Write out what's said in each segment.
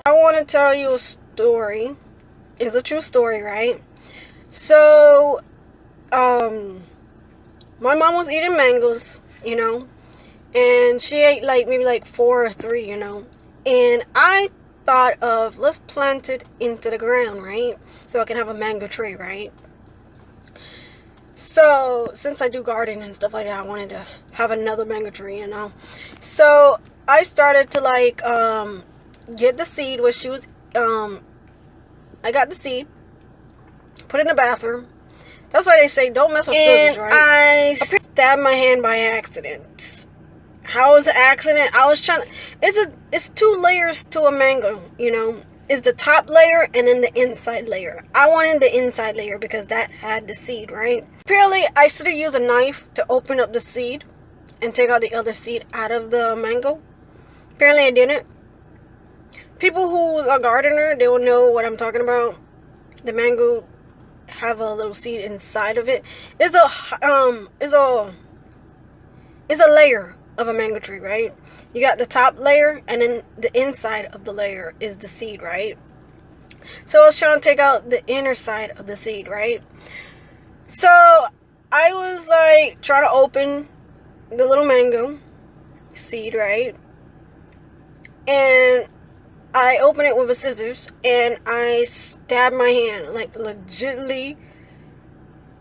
I want to tell you a story. It's a true story, right? So, my mom was eating mangoes, and she ate like maybe like four or three, and I thought of let's plant it into the ground, right? So I can have a mango tree, right? So since I do gardening and stuff like that, I wanted to have another mango tree. So I started to get the seed where she was. I got the seed, put it in the bathroom. That's why they say don't mess with scissors, right? I stabbed my hand by accident. How was it accident? I was trying to. It's two layers to a mango, It's the top layer and then the inside layer. I wanted the inside layer because that had the seed, right? Apparently, I should have used a knife to open up the seed and take out the other seed out of the mango. Apparently, I didn't. People who's a gardener, they will know what I'm talking about. The mango have a little seed inside of it. It's a layer of a mango tree, right? You got the top layer, and then the inside of the layer is the seed, right? So I was trying to take out the inner side of the seed, right? So I was like trying to open the little mango seed, right? And I opened it with a scissors, and I stabbed my hand, like legitly.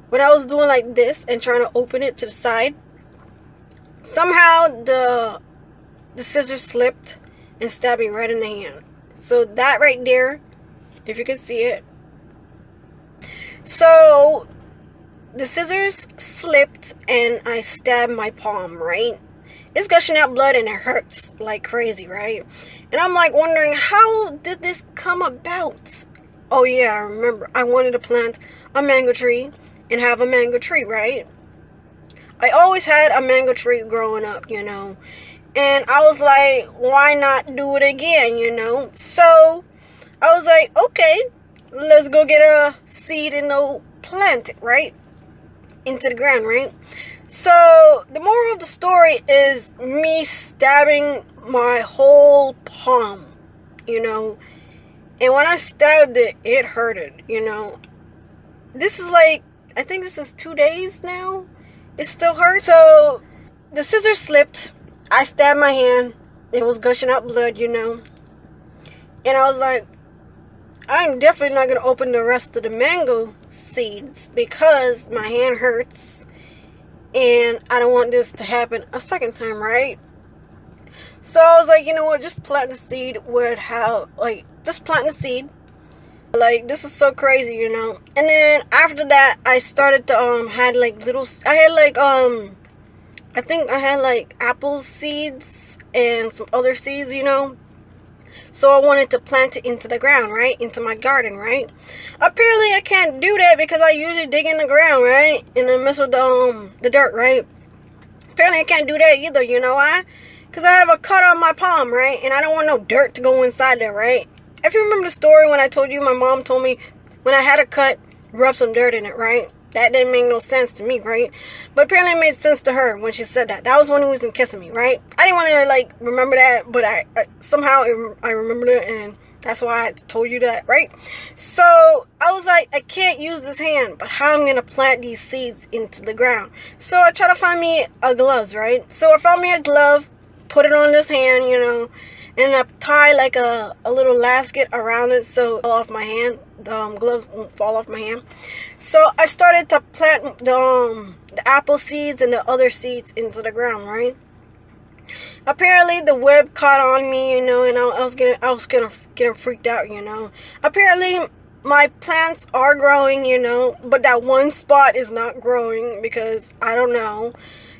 When I was doing like this and trying to open it to the side, somehow the scissors slipped and stabbed me right in the hand. So that right there, if you can see it. So the scissors slipped and I stabbed my palm, right? It's gushing out blood and it hurts like crazy, right? And I'm like wondering, how did this come about? Oh yeah, I remember. I wanted to plant a mango tree and have a mango tree, right? I always had a mango tree growing up, And I was like, why not do it again, So I was like, okay, let's go get a seed and plant it, right? Into the ground, right? So the moral of the story is me stabbing my whole palm, And when I stabbed it, it hurted, This is like, I think this is 2 days now. It still hurts. So the scissors slipped. I stabbed my hand. It was gushing out blood, And I was like, I'm definitely not going to open the rest of the mango seeds because my hand hurts. And I don't want this to happen a second time, right? So I was like, you know what? Just plant the seed where it just plant the seed. Like, this is so crazy, And then after that, I started to, I think I had like apple seeds and some other seeds, So I wanted to plant it into the ground, right? Into my garden, right? Apparently I can't do that because I usually dig in the ground, right? And then mess with the dirt, right? Apparently I can't do that either, you know why? Because I have a cut on my palm, right? And I don't want no dirt to go inside there, right? If you remember the story when I told you my mom told me when I had a cut, rub some dirt in it, right? That didn't make no sense to me, right? But apparently it made sense to her when she said that. That was when he wasn't kissing me, right? I didn't want to, remember that, but I somehow I remembered it, and that's why I told you that, right? So I was like, I can't use this hand, but how I'm going to plant these seeds into the ground? So I try to find me a glove, right? So I found me a glove, put it on this hand, and I tie like a little lasket around it so it fall off my hand. The gloves won't fall off my hand. So I started to plant the apple seeds and the other seeds into the ground, right? Apparently the web caught on me, and I was getting freaked out, Apparently my plants are growing, but that one spot is not growing because I don't know.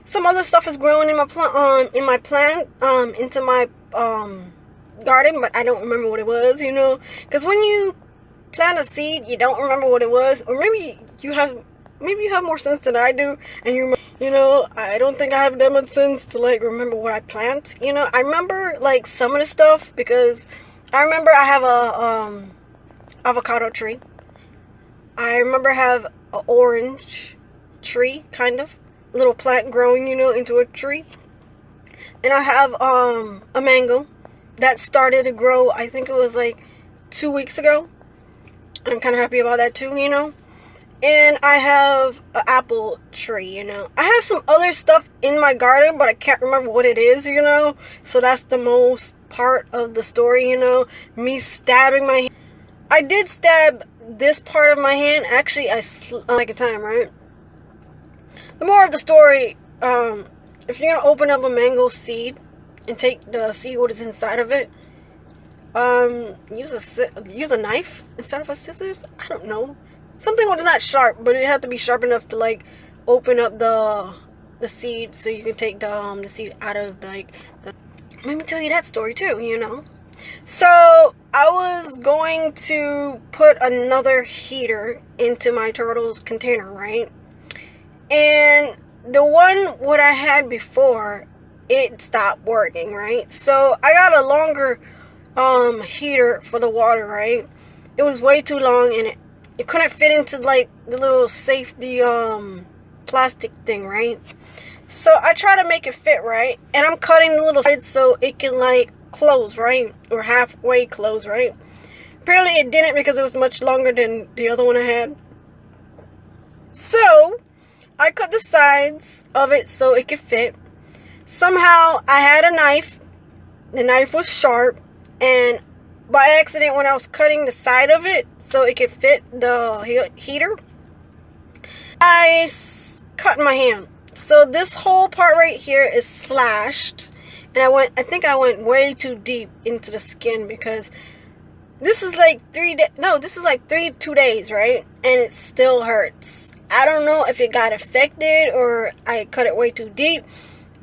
Some other stuff is growing in my plant, into my garden, but I don't remember what it was, because when you plant a seed, you don't remember what it was, or maybe you have more sense than I do, and I don't think I have that much sense to remember what I plant. I remember some of the stuff because I remember I have a avocado tree. I remember I have an orange tree, kind of little plant growing, into a tree. And I have a mango that started to grow. I think it was like 2 weeks ago. I'm kind of happy about that too, you know. And I have an apple tree, you know. I have some other stuff in my garden, but I can't remember what it is, you know. So that's the most part of the story, you know. Me stabbing my hand. I did stab this part of my hand. Actually, like a time, right? The more of the story, if you're going to open up a mango seed and take the seed what is inside of it, use a knife instead of a scissors. I don't know. Something that is not sharp, but it had to be sharp enough to like open up the seed, so you can take the seed out of like the. Let me tell you that story too, you know. So I was going to put another heater into my turtle's container, right? And the one what I had before, it stopped working, right? So I got a longer heater for the water, right? It was way too long, and it couldn't fit into like the little safety plastic thing, right? So I try to make it fit, right? And I'm cutting the little sides so it can like close, right? Or halfway close, right? Apparently it didn't, because it was much longer than the other one I had. So I cut the sides of it so it could fit. Somehow I had a knife. The knife was sharp, and by accident, when I was cutting the side of it so it could fit the heater, I cut my hand. So this whole part right here is slashed, and I think I went way too deep into the skin, because this is like 2 days, right? And it still hurts. I don't know if it got affected or I cut it way too deep,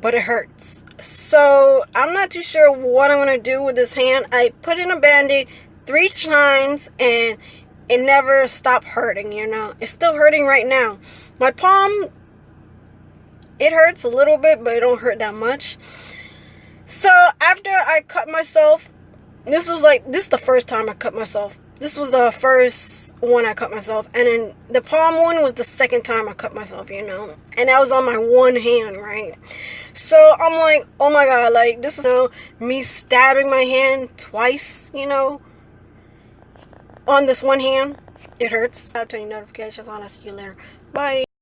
but it hurts. So I'm not too sure what I'm going to do with this hand. I put in a band-aid 3 times and it never stopped hurting, you know. It's still hurting right now. My palm, it hurts a little bit, but it don't hurt that much. So after I cut myself, this is the first time I cut myself. This was the first one I cut myself. And then the palm one was the second time I cut myself, you know. And that was on my one hand, right? So I'm like, oh my God, like this is, you know, me stabbing my hand twice, you know, on this one hand. It hurts. I'll turn your notifications on. I'll see you later. Bye.